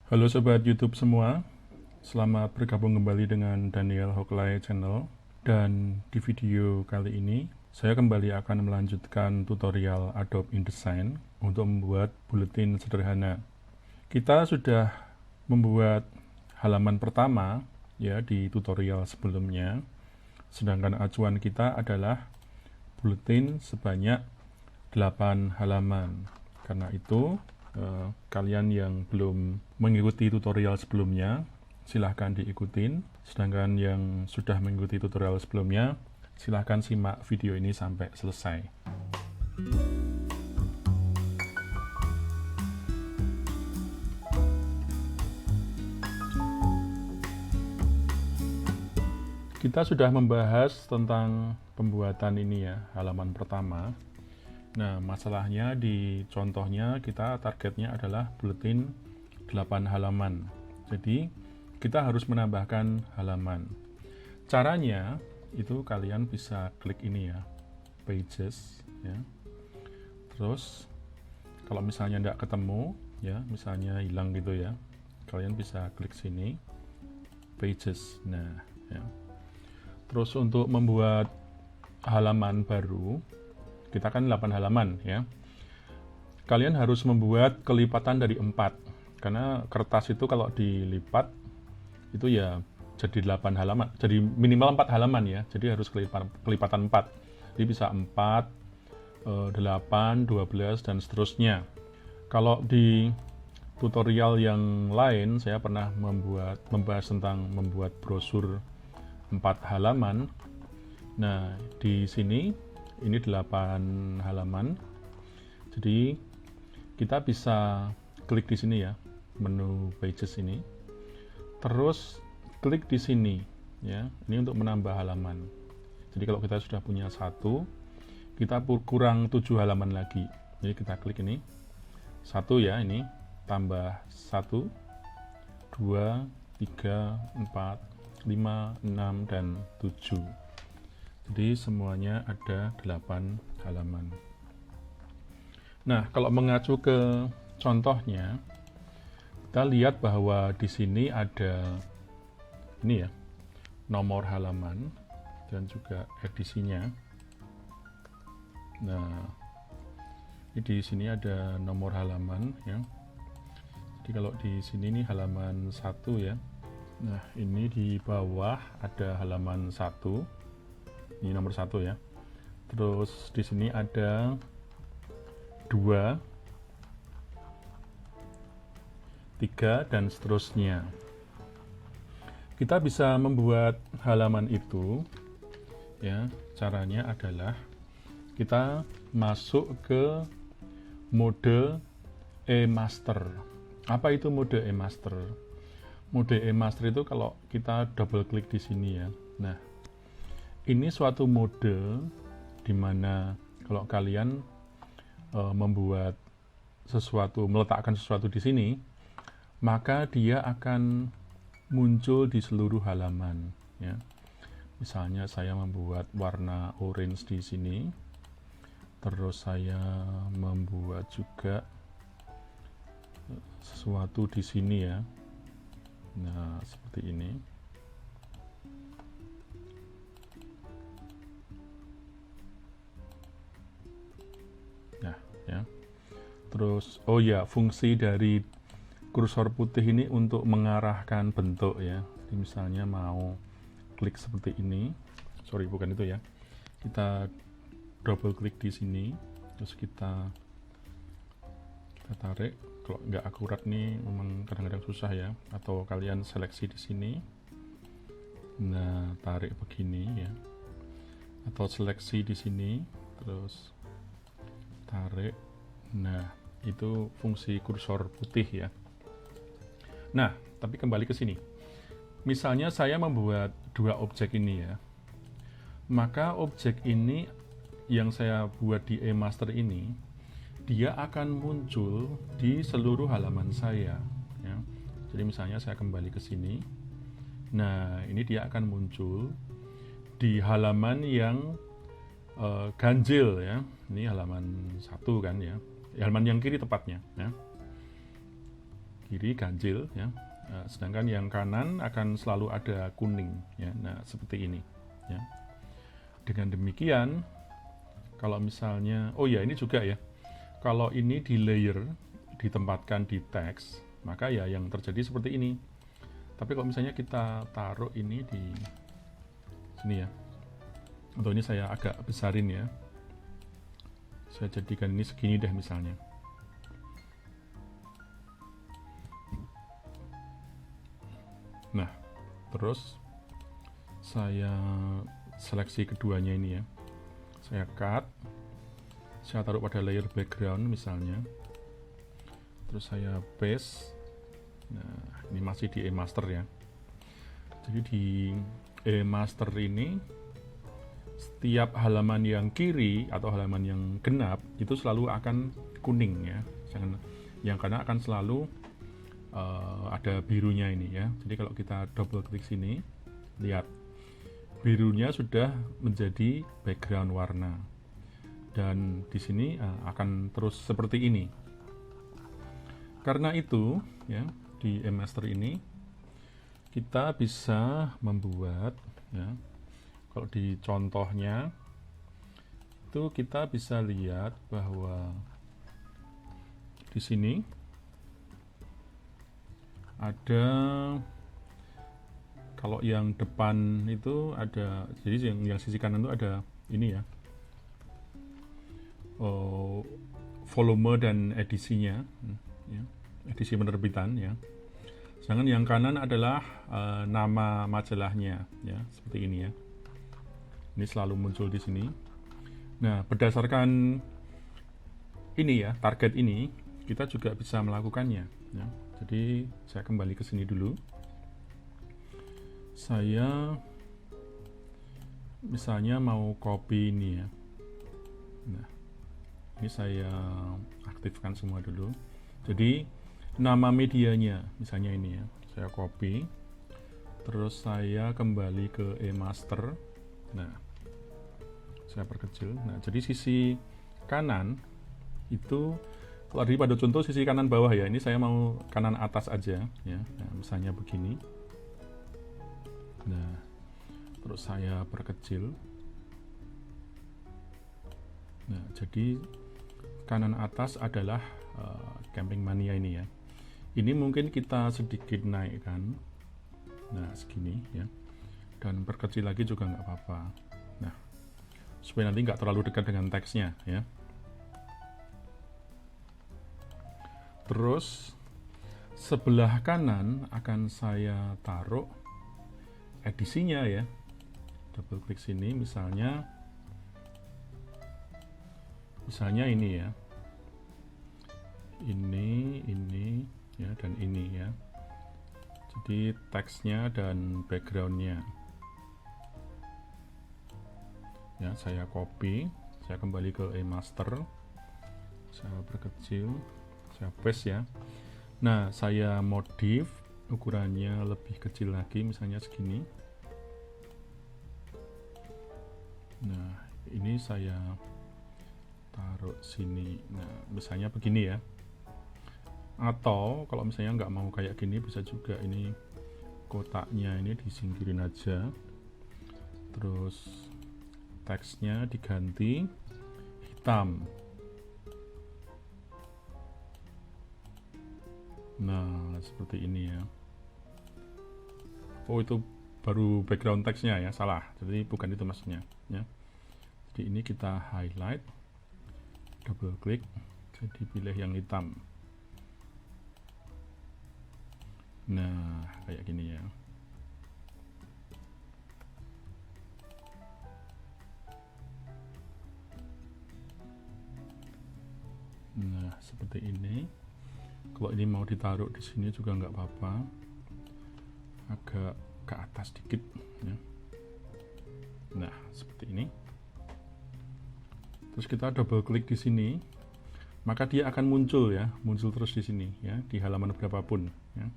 Halo Sobat YouTube semua, selamat bergabung kembali dengan Daniel Hoklay Channel. Dan di video kali ini, saya kembali akan melanjutkan tutorial Adobe InDesign untuk membuat buletin sederhana. Kita sudah membuat halaman pertama ya di tutorial sebelumnya, sedangkan acuan kita adalah buletin sebanyak 8 halaman. Karena itu, kalian yang belum mengikuti tutorial sebelumnya, silahkan diikutin. Sedangkan yang sudah mengikuti tutorial sebelumnya, silahkan simak video ini sampai selesai. Kita sudah membahas tentang pembuatan ini ya, halaman pertama. Nah, masalahnya di contohnya kita targetnya adalah buletin 8 halaman. Jadi, kita harus menambahkan halaman. Caranya itu kalian bisa klik ini ya, pages ya. Terus kalau misalnya tidak ketemu ya, misalnya hilang gitu ya, kalian bisa klik sini pages. Nah, ya. Terus untuk membuat halaman baru, kita kan 8 halaman ya. Kalian harus membuat kelipatan dari 4. Karena kertas itu kalau dilipat itu ya jadi 8 halaman. Jadi minimal 4 halaman ya. Jadi harus kelipatan 4. Jadi bisa 4, 8, 12 dan seterusnya. Kalau di tutorial yang lain saya pernah membahas tentang membuat brosur 4 halaman. Nah, di sini ini 8 halaman. Jadi kita bisa klik di sini ya, menu pages ini. Terus klik di sini ya. Ini untuk menambah halaman. Jadi kalau kita sudah punya 1, kita kurang 7 halaman lagi. Jadi kita klik ini. 1 ya, ini tambah 1, 2, 3, 4, 5, 6 dan 7. Jadi semuanya ada 8 halaman. Nah, kalau mengacu ke contohnya, kita lihat bahwa di sini ada ini ya, nomor halaman dan juga edisinya. Nah, ini di sini ada nomor halaman ya. Jadi kalau di sini ini halaman 1 ya. Nah, ini di bawah ada halaman 1. Ini nomor 1 ya. Terus di sini ada 2, 3 dan seterusnya. Kita bisa membuat halaman itu ya. Caranya adalah kita masuk ke mode e-master. Apa itu mode e-master? Mode e-master itu kalau kita double klik di sini ya. Nah, ini suatu mode di mana kalau kalian membuat sesuatu, meletakkan sesuatu di sini, maka dia akan muncul di seluruh halaman. Ya. Misalnya saya membuat warna orange di sini, terus saya membuat juga sesuatu di sini ya. Nah, seperti ini. Nah, ya. Terus, oh ya, fungsi dari kursor putih ini untuk mengarahkan bentuk ya. Jadi misalnya mau klik seperti ini. Sorry, bukan itu ya. Kita double klik di sini, terus kita tarik. Kalau nggak akurat nih, memang kadang-kadang susah ya. Atau kalian seleksi di sini. Nah, tarik begini ya. Atau seleksi di sini, terus tarik. Nah, itu fungsi kursor putih ya. Nah, tapi kembali ke sini. Misalnya saya membuat 2 objek ini ya. Maka objek ini yang saya buat di e-master ini, dia akan muncul di seluruh halaman saya ya. Jadi misalnya saya kembali ke sini. Nah, ini dia akan muncul di halaman yang ganjil ya. Ini halaman 1 kan ya. Halaman yang kiri tepatnya ya. kiri ganjil ya. Sedangkan yang kanan akan selalu ada kuning ya. Nah, seperti ini ya. Dengan demikian kalau misalnya ini juga ya. Kalau ini di layer ditempatkan di teks, maka ya yang terjadi seperti ini. Tapi kalau misalnya kita taruh ini di sini ya. Atau ini saya agak besarin ya. Saya jadikan ini segini deh misalnya. Nah, terus saya seleksi keduanya ini ya. Saya cut, saya taruh pada layer background misalnya. Terus saya paste. Nah, ini masih di eMaster ya. Jadi di eMaster ini setiap halaman yang kiri atau halaman yang genap itu selalu akan kuning ya. Yang kanan akan selalu ada birunya ini ya. Jadi kalau kita double klik sini, lihat birunya sudah menjadi background warna. Dan di sini akan terus seperti ini. Karena itu ya, di eMaster ini kita bisa membuat ya, kalau di contohnya itu kita bisa lihat bahwa di sini ada, kalau yang depan itu ada, jadi yang sisi kanan itu ada ini ya, volume dan edisinya ya, edisi penerbitan ya. Sedangkan yang kanan adalah nama majalahnya ya, seperti ini ya. Ini selalu muncul di sini. Nah, berdasarkan ini ya, target ini kita juga bisa melakukannya ya. Jadi saya kembali ke sini dulu. Saya misalnya mau copy ini ya. Nah, ini saya aktifkan semua dulu. Jadi nama medianya misalnya ini ya, saya copy, terus saya kembali ke eMaster. Nah, saya perkecil. Nah, jadi sisi kanan itu, kalau tadi pada contoh sisi kanan bawah ya, ini saya mau kanan atas aja ya. Nah, misalnya begini. Nah, terus saya perkecil. Nah, jadi kanan atas adalah Camping Mania ini ya. Ini mungkin kita sedikit naikkan. Nah, segini ya. Dan perkecil lagi juga nggak apa-apa. Nah, supaya nanti nggak terlalu dekat dengan teksnya ya. Terus sebelah kanan akan saya taruh edisinya ya. Double klik sini misalnya ini ya. Ini ya, dan ini ya. Jadi teksnya dan backgroundnya ya, saya copy, saya kembali ke eMaster, saya perkecil, saya paste ya. Nah, saya modif ukurannya lebih kecil lagi, misalnya segini. Nah, ini saya taruh sini. Nah, misalnya begini ya. Atau kalau misalnya nggak mau kayak gini, bisa juga ini kotaknya ini disingkirin aja. Terus teksnya diganti hitam. Nah, seperti ini ya. Oh, itu baru background teksnya ya, salah. Jadi bukan itu maksudnya ya. Jadi ini kita highlight, double klik, jadi pilih yang hitam. Nah, kayak gini ya. Nah, seperti ini. Kalau ini mau ditaruh di sini juga nggak apa-apa. Agak ke atas dikit ya. Nah, seperti ini. Terus kita double klik di sini, maka dia akan muncul ya, muncul terus di sini ya, di halaman berapapun ya.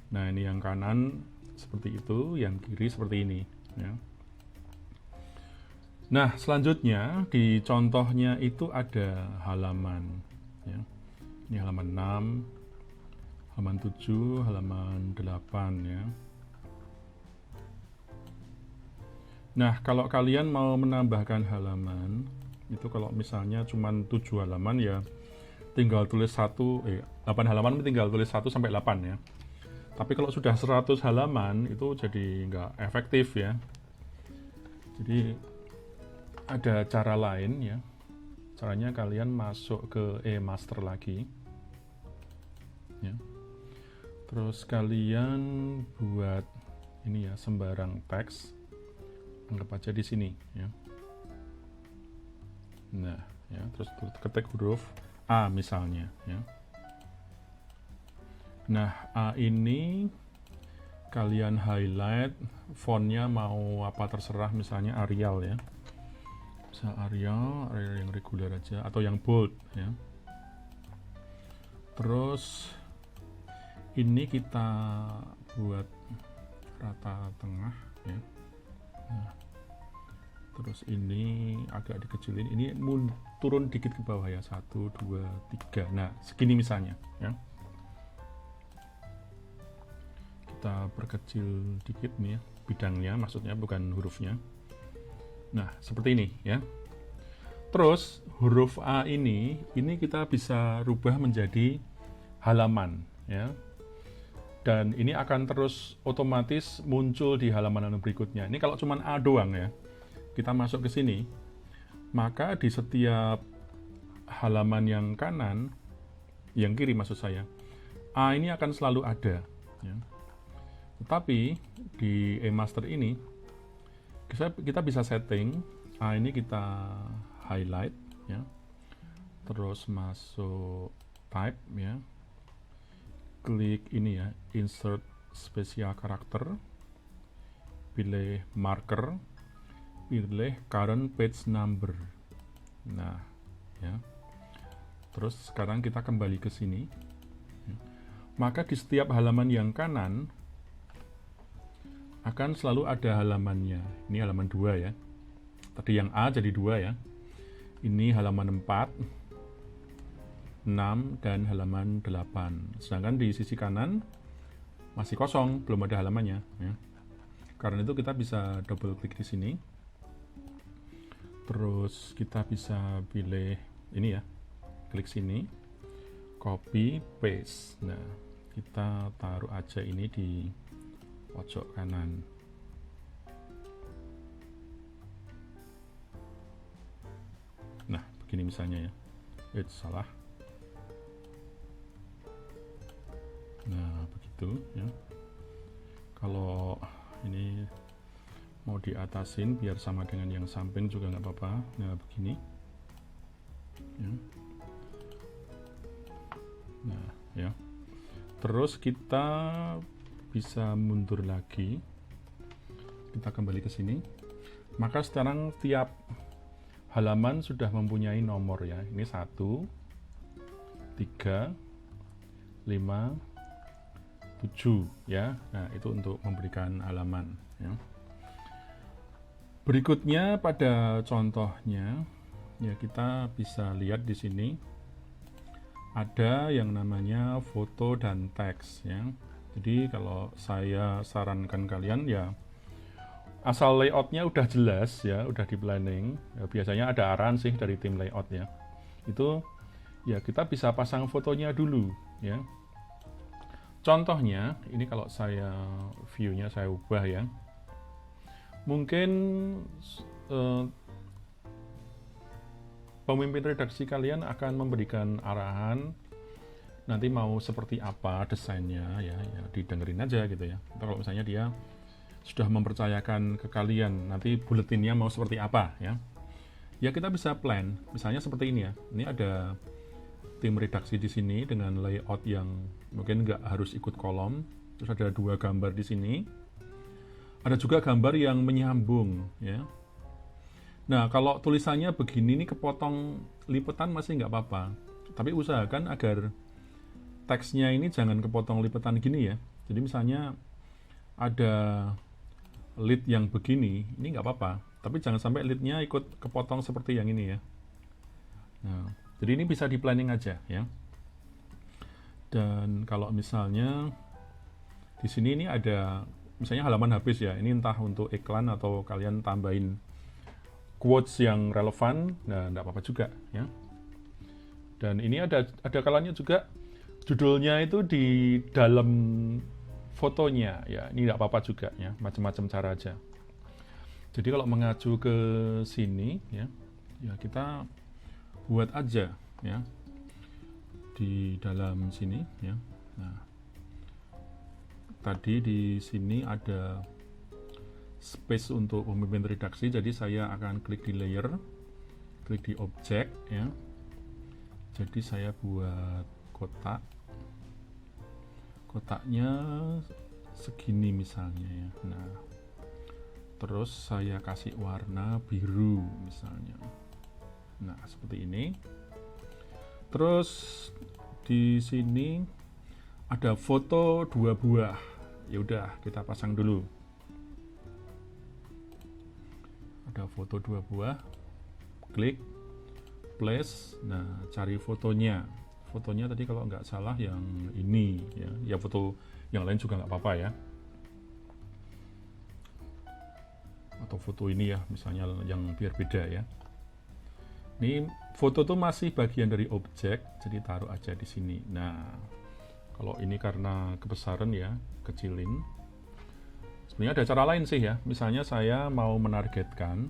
Nah, ini yang kanan seperti itu, yang kiri seperti ini ya. Nah, selanjutnya di contohnya itu ada halaman ya. Ini halaman 6, halaman 7, halaman 8 ya. Nah, kalau kalian mau menambahkan halaman, itu kalau misalnya cuma 7 halaman ya tinggal tulis 8 halaman tinggal tulis 1 sampai 8 ya. Tapi kalau sudah 100 halaman itu jadi nggak efektif ya. Jadi ada cara lain ya. Caranya kalian masuk ke e-master lagi. Ya. Terus kalian buat ini ya, sembarang teks. Anggap aja di sini ya. Nah, ya, terus ketik huruf A misalnya ya. Nah, A ini kalian highlight, fontnya mau apa terserah, misalnya Arial ya. Bisa Arial yang reguler aja atau yang bold ya. Terus ini kita buat rata tengah ya. Nah, terus ini agak dikecilin, ini turun dikit ke bawah ya, 1, 2, 3. Nah, segini misalnya ya. Kita perkecil dikit nih ya, bidangnya maksudnya, bukan hurufnya. Nah, seperti ini ya. Terus huruf A ini kita bisa rubah menjadi halaman ya. Dan ini akan terus otomatis muncul di halaman berikutnya. Ini kalau cuma A doang ya. Kita masuk ke sini, maka di setiap halaman yang kanan, yang kiri maksud saya, A ini akan selalu ada ya. Tetapi di e-master ini kita bisa setting A ini, kita highlight ya, terus masuk type ya, klik ini ya, insert spesial karakter, pilih marker, pilih current page number. Nah ya, terus sekarang kita kembali ke sini ya. Maka di setiap halaman yang kanan akan selalu ada halamannya. Ini halaman 2 ya. Tadi yang A jadi 2 ya. Ini halaman 4, 6, dan halaman 8. Sedangkan di sisi kanan masih kosong, belum ada halamannya ya. Karena itu kita bisa double klik di sini. Terus kita bisa pilih ini ya. Klik sini, copy paste. Nah, kita taruh aja ini di pojok kanan. Nah, begini misalnya ya. Salah. Nah, begitu ya. Kalau ini mau diatasin biar sama dengan yang samping juga nggak apa-apa. Nah, begini ya. Nah ya, terus kita bisa mundur lagi, kita kembali ke sini, maka sekarang tiap halaman sudah mempunyai nomor ya. Ini 1, 3, 5, 7 ya. Nah, itu untuk memberikan halaman ya. Berikutnya pada contohnya ya, kita bisa lihat di sini ada yang namanya foto dan teks ya. Jadi kalau saya sarankan kalian ya, asal layoutnya udah jelas ya, udah di planning ya, biasanya ada arahan sih dari tim layout ya, itu ya kita bisa pasang fotonya dulu ya. Contohnya ini kalau saya view-nya saya ubah ya, mungkin pemimpin redaksi kalian akan memberikan arahan nanti mau seperti apa desainnya ya, didengerin aja gitu ya. Atau kalau misalnya dia sudah mempercayakan ke kalian nanti buletinnya mau seperti apa ya, ya kita bisa plan misalnya seperti ini ya. Ini ada tim redaksi di sini dengan layout yang mungkin nggak harus ikut kolom, terus ada 2 gambar di sini, ada juga gambar yang menyambung ya. Nah, kalau tulisannya begini nih kepotong lipetan masih nggak apa-apa, tapi usahakan agar teksnya ini jangan kepotong lipetan gini ya. Jadi misalnya ada lead yang begini, ini nggak apa-apa, tapi jangan sampai leadnya ikut kepotong seperti yang ini ya. Nah, jadi ini bisa di planning aja ya. Dan kalau misalnya di sini ini ada misalnya halaman habis ya, ini entah untuk iklan atau kalian tambahin quotes yang relevan, nah enggak apa-apa juga ya. Dan ini ada kalanya juga judulnya itu di dalam fotonya ya, ini enggak apa-apa juga ya, macam-macam cara aja. Jadi kalau mengacu ke sini ya, kita buat aja ya di dalam sini ya. Nah, tadi di sini ada space untuk pemimpin redaksi, jadi saya akan klik di layer, klik di objek ya. Jadi saya buat kotak, kotaknya segini misalnya ya. Nah, terus saya kasih warna biru misalnya. Nah, seperti ini. Terus di sini ada foto 2 buah. Ya udah, kita pasang dulu. Ada foto 2 buah. Klik place. Nah, cari fotonya. Fotonya tadi kalau nggak salah yang ini ya. Ya foto yang lain juga nggak apa-apa ya. Atau foto ini ya, misalnya yang biar beda ya. Ini foto tuh masih bagian dari objek, jadi taruh aja di sini. Nah, kalau ini karena kebesaran ya, kecilin. Sebenarnya ada cara lain sih ya. Misalnya saya mau menargetkan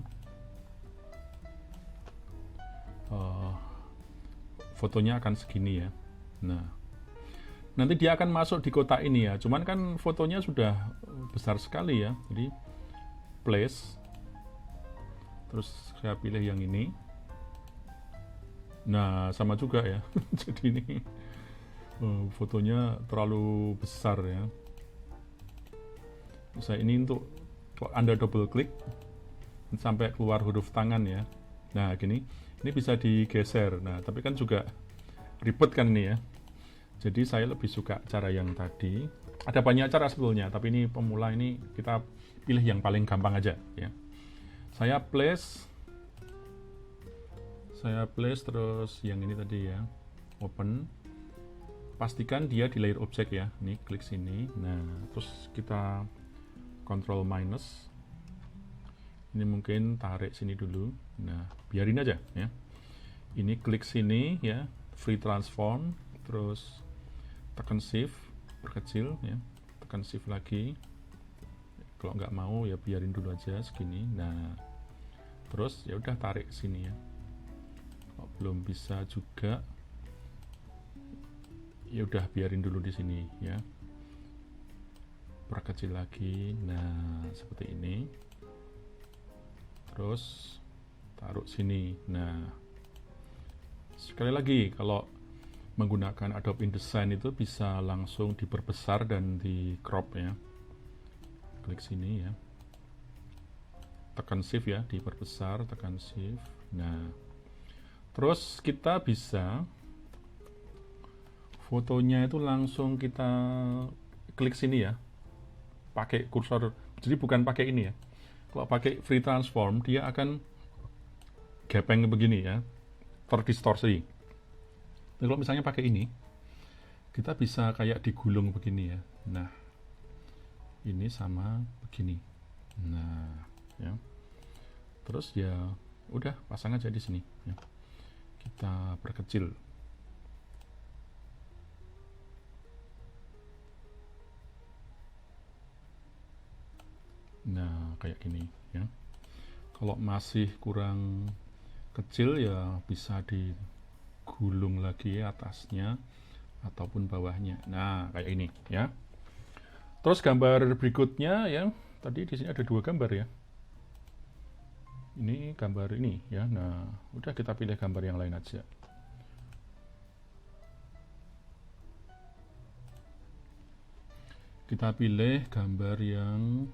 fotonya akan segini ya. Nah, nanti dia akan masuk di kotak ini ya. Cuman kan fotonya sudah besar sekali ya. Jadi place. Terus saya pilih yang ini. Nah, sama juga ya. Jadi ini fotonya terlalu besar ya. Saya ini untuk Anda double klik sampai keluar huruf tangan ya. Nah, gini. Ini bisa digeser. Nah, tapi kan juga ribet kan ini ya. Jadi saya lebih suka cara yang tadi. Ada banyak cara sebetulnya, tapi ini pemula, ini kita pilih yang paling gampang aja ya. Saya place terus yang ini tadi ya, open. Pastikan dia di layer objek ya. Nih, klik sini. Nah, terus kita control minus. Ini mungkin tarik sini dulu. Nah, biarin aja ya. Ini klik sini ya, free transform, terus tekan shift, perkecil ya, tekan shift lagi. Kalau nggak mau ya biarin dulu aja segini. Nah, terus ya udah tarik sini ya. Kalau belum bisa juga, ya udah biarin dulu di sini ya. Perkecil lagi. Nah, seperti ini. Terus taruh sini. Nah, sekali lagi kalau menggunakan Adobe InDesign itu bisa langsung diperbesar dan di crop ya. Klik sini ya, tekan shift ya, diperbesar, tekan shift. Nah, terus kita bisa fotonya itu langsung kita klik sini ya, pakai kursor. Jadi bukan pakai ini ya. Kalau pakai free transform, dia akan gepeng begini ya, terdistorsi. Tapi kalau misalnya pakai ini, kita bisa kayak digulung begini ya. Nah, ini sama begini. Nah, ya. Terus ya udah pasang aja di sini ya. Kita perkecil. Nah, kayak gini ya. Kalau masih kurang kecil ya bisa digulung lagi ya, atasnya ataupun bawahnya. Nah, kayak ini ya. Terus gambar berikutnya ya. Tadi di sini ada 2 gambar ya. Ini gambar ini ya. Nah, udah kita pilih gambar yang lain aja. Kita pilih gambar yang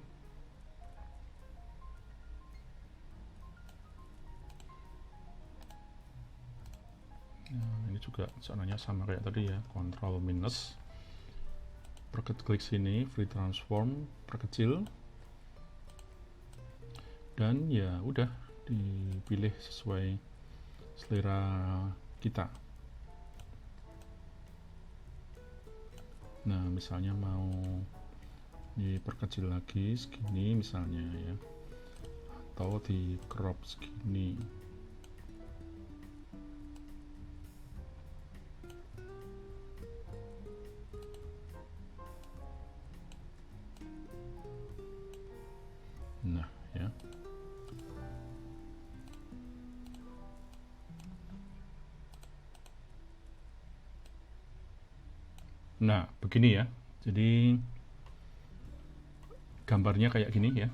ini juga caranya sama kayak tadi ya, Ctrl minus, klik sini, free transform, perkecil, dan ya udah dipilih sesuai selera kita. Nah, misalnya mau diperkecil lagi segini misalnya ya, atau di crop segini. Nah ya, nah begini ya, jadi gambarnya kayak gini ya.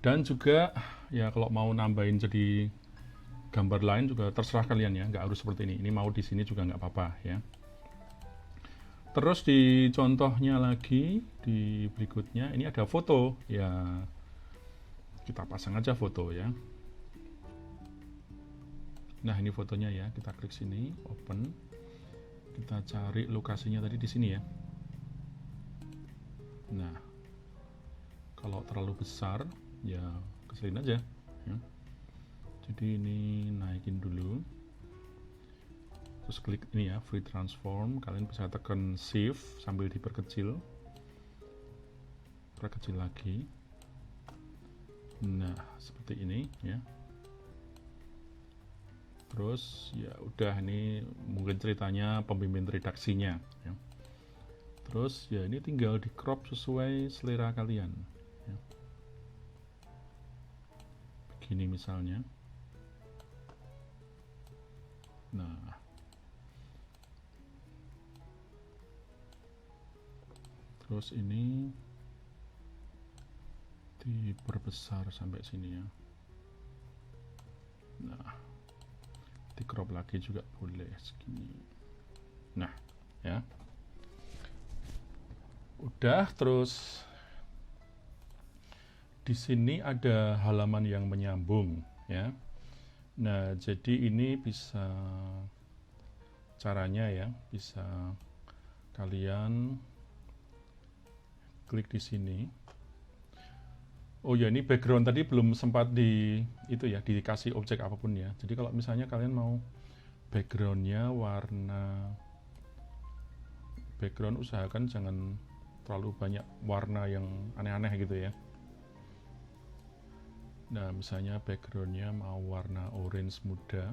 Dan juga ya kalau mau nambahin jadi gambar lain juga terserah kalian ya, nggak harus seperti ini mau di sini juga nggak apa-apa ya. Terus di contohnya lagi, di berikutnya ini ada foto ya, kita pasang aja foto ya. Nah ini fotonya ya, kita klik sini, open, kita cari lokasinya tadi di sini ya. Nah kalau terlalu besar ya kecilin aja ya. Jadi ini naikin dulu, terus klik ini ya, free transform. Kalian bisa tekan shift sambil diperkecil, perkecil lagi. Nah seperti ini ya. Terus ya udah, ini mungkin ceritanya pembimbing redaksinya ya. Terus ya ini tinggal di crop sesuai selera kalian ya. Begini misalnya. Nah terus ini diperbesar sampai sini ya. Nah di crop lagi juga boleh segini. Nah ya udah. Terus di sini ada halaman yang menyambung ya. Nah jadi ini bisa, caranya ya, bisa kalian klik di sini. Oh ya, ini background tadi belum sempat di itu ya, dikasih objek apapun ya. Jadi kalau misalnya kalian mau backgroundnya warna, background usahakan jangan terlalu banyak warna yang aneh-aneh gitu ya. Nah misalnya backgroundnya mau warna orange muda,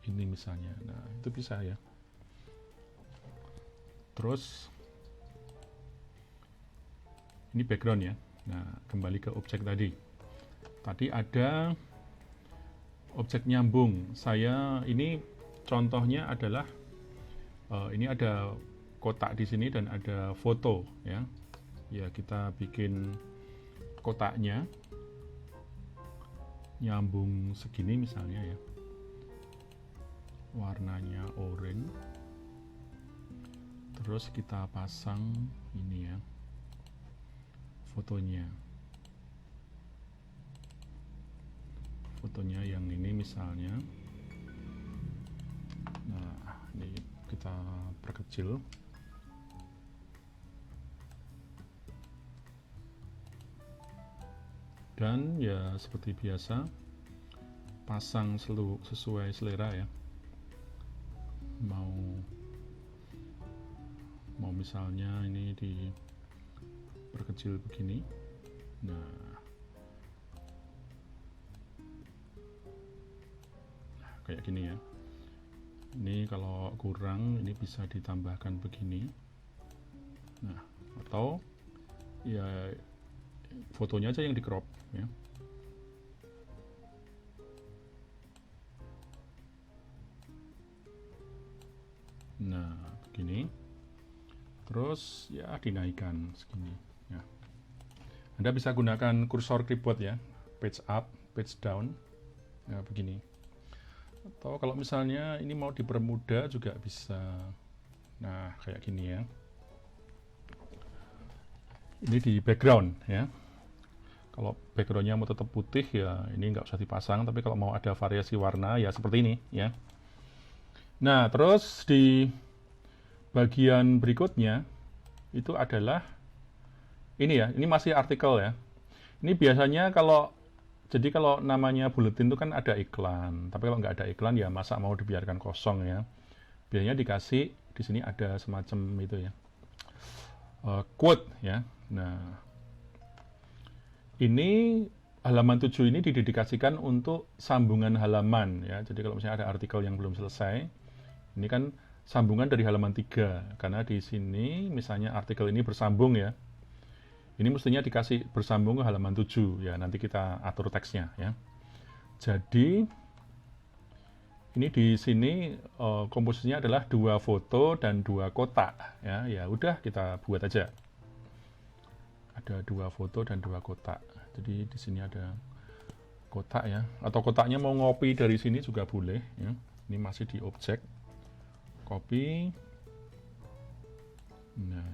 ini misalnya, nah itu bisa ya. Terus ini background ya. Nah kembali ke objek tadi. Tadi ada objek nyambung. Saya ini contohnya adalah ini ada kotak di sini dan ada foto ya. Ya kita bikin kotaknya nyambung segini misalnya ya. Warnanya oranye. Terus kita pasang ini ya, fotonya yang ini misalnya. Nah ini kita perkecil. Dan ya seperti biasa, pasang sesuai selera ya. Mau misalnya ini diperkecil begini. Nah kayak gini ya. Ini kalau kurang ini bisa ditambahkan begini. Nah atau ya fotonya aja yang di crop ya. Nah begini. Terus ya dinaikkan segini ya. Anda bisa gunakan kursor keyboard ya, page up, page down ya begini. Atau kalau misalnya ini mau dipermudah juga bisa. Nah kayak gini ya. Ini di background ya. Kalau backgroundnya mau tetap putih ya ini nggak usah dipasang, tapi kalau mau ada variasi warna ya seperti ini ya. Nah terus di bagian berikutnya itu adalah ini ya, ini masih artikel ya. Ini biasanya kalau namanya buletin itu kan ada iklan, tapi kalau nggak ada iklan ya masa mau dibiarkan kosong ya. biasanya dikasih di sini ada semacam itu ya, quote ya. Nah, ini halaman 7 ini didedikasikan untuk sambungan halaman ya. Jadi kalau misalnya ada artikel yang belum selesai, ini kan sambungan dari halaman 3, karena di sini misalnya artikel ini bersambung ya. Ini mestinya dikasih bersambung ke halaman 7 ya, nanti kita atur teksnya ya. Jadi ini di sini komposisinya adalah 2 foto dan 2 kotak ya. Ya udah kita buat aja. Ada 2 foto dan 2 kotak. Jadi di sini ada kotak ya, atau kotaknya mau ngopi dari sini juga boleh ya. Ini masih di objek. Copy. Nah,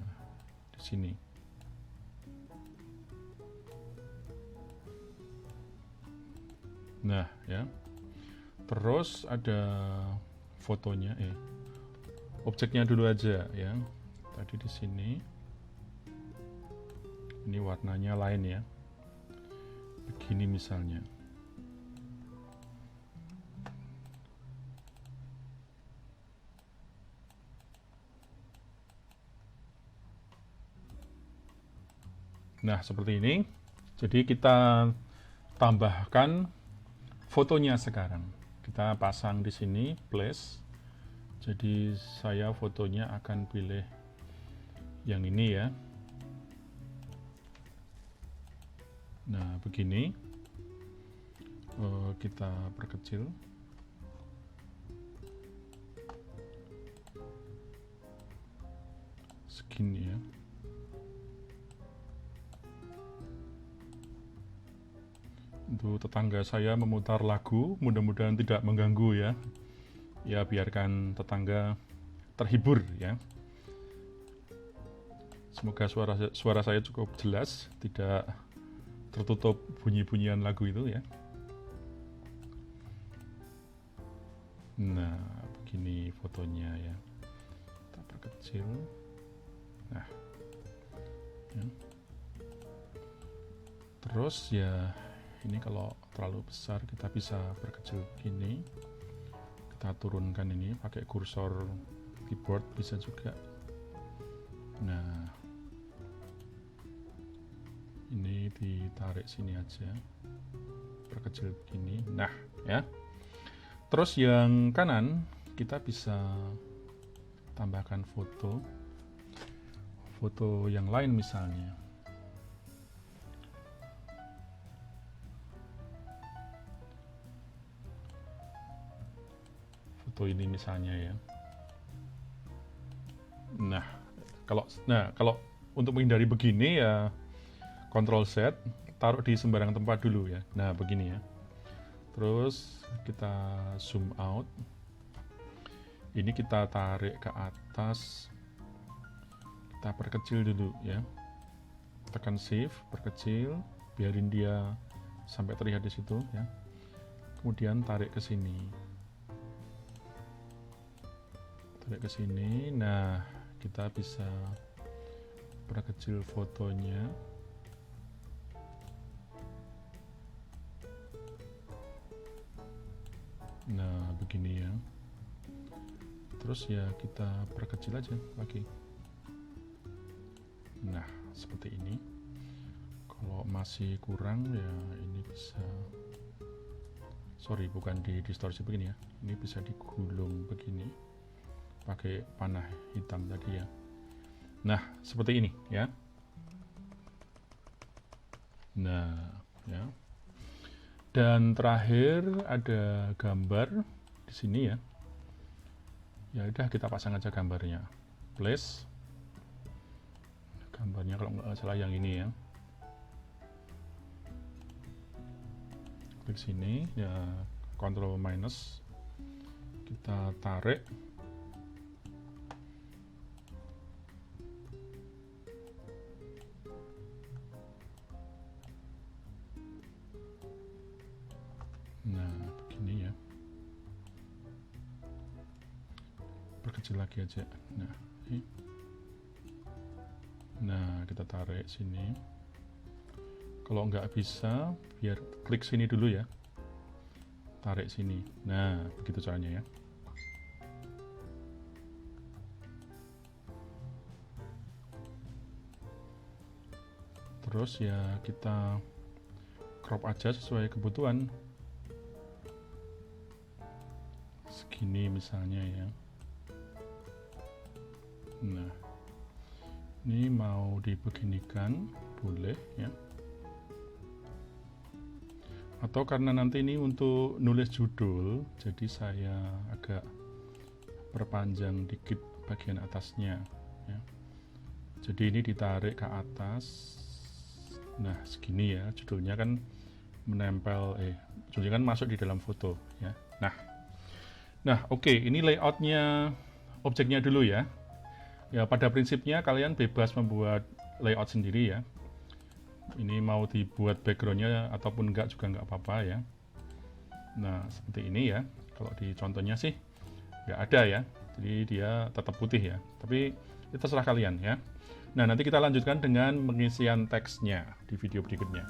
di sini. Nah, ya. Terus ada fotonya, objeknya dulu aja ya. Tadi di sini. Ini warnanya lain ya. Begini misalnya. Nah, seperti ini. Jadi kita tambahkan fotonya sekarang. Kita pasang di sini, place. Jadi saya fotonya akan pilih yang ini ya. Nah, begini. Kita perkecil. Segini ya. Untuk tetangga saya memutar lagu, mudah-mudahan tidak mengganggu ya. Ya, biarkan tetangga terhibur ya. Semoga suara saya cukup jelas, tidak tertutup bunyi-bunyian lagu itu ya. Nah, begini fotonya ya. Kita perkecil. Nah, ya. Terus ya, ini kalau terlalu besar kita bisa perkecil begini. Kita turunkan ini pakai kursor keyboard bisa juga. Nah, ini ditarik sini aja, perkecil begini. Nah ya, terus yang kanan kita bisa tambahkan foto yang lain misalnya. Foto ini misalnya ya. Nah kalau untuk menghindari begini ya, Ctrl Z, taruh di sembarang tempat dulu ya. Nah, begini ya. Terus kita zoom out. Ini kita tarik ke atas. Kita perkecil dulu ya. Tekan shift, perkecil, biarin dia sampai terlihat di situ ya. Kemudian tarik ke sini. Tarik ke sini. Nah, kita bisa perkecil fotonya. Nah, begini ya. Terus ya kita perkecil aja lagi. Nah, seperti ini. Kalau masih kurang ya ini bisa, sorry, bukan di distorsi begini ya. Ini bisa digulung begini pakai panah hitam tadi ya. Nah, seperti ini ya. Nah, ya. Dan terakhir ada gambar di sini ya. Ya udah, kita pasang aja gambarnya. Place. Gambarnya kalau nggak salah yang ini ya. Klik sini ya, Ctrl minus. Kita tarik. Nah, begini ya. Perkecil lagi aja. Nah, ini. Nah, kita tarik sini. Kalau nggak bisa, biar klik sini dulu ya. Tarik sini. Nah, begitu caranya ya. terus ya kita crop aja sesuai kebutuhan, segini misalnya ya. Nah, ini mau dibeginikan boleh ya, atau karena nanti ini untuk nulis judul, jadi saya agak perpanjang dikit bagian atasnya ya. Jadi ini ditarik ke atas. Nah, segini ya, judulnya kan menempel, judulnya kan masuk di dalam foto ya. Nah, oke, ini layoutnya objeknya dulu ya. Ya, pada prinsipnya kalian bebas membuat layout sendiri ya. Ini mau dibuat backgroundnya ataupun enggak juga enggak apa-apa ya. Nah, seperti ini ya. Kalau di contohnya sih nggak ada ya, jadi dia tetap putih ya. Tapi itu terserah kalian ya. Nah, nanti kita lanjutkan dengan pengisian teksnya di video berikutnya.